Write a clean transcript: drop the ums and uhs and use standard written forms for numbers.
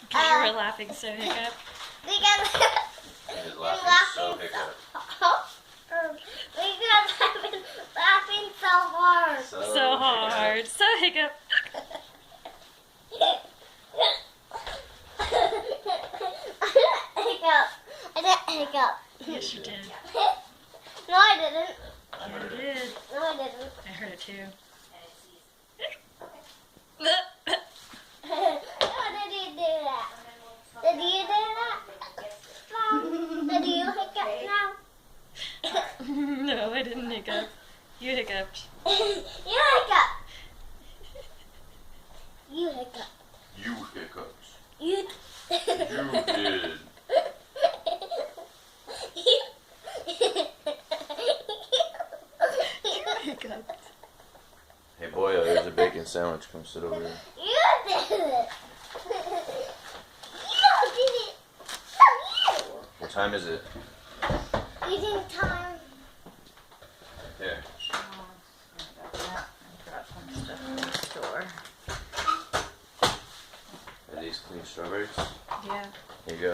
Because you were laughing so hiccup. Because He is laughing so hiccup. because I've been laughing so hard. So hard. So hiccup. Hiccup. I didn't hiccup. Yes, you did. No, I didn't. Yeah, you did. No, I didn't. I heard it too. How did you do that? Did you do that? Mom, did you hiccup now? No, I didn't hiccup. You hiccuped. You hiccup. You hiccup. You hiccuped. You. You did. Hiccuped. Hey, Boyo, here's a bacon sandwich. Come sit over here. You did it. You did it. So you. What time is it? Eating time. Here. Are these clean strawberries? Yeah. Here you go.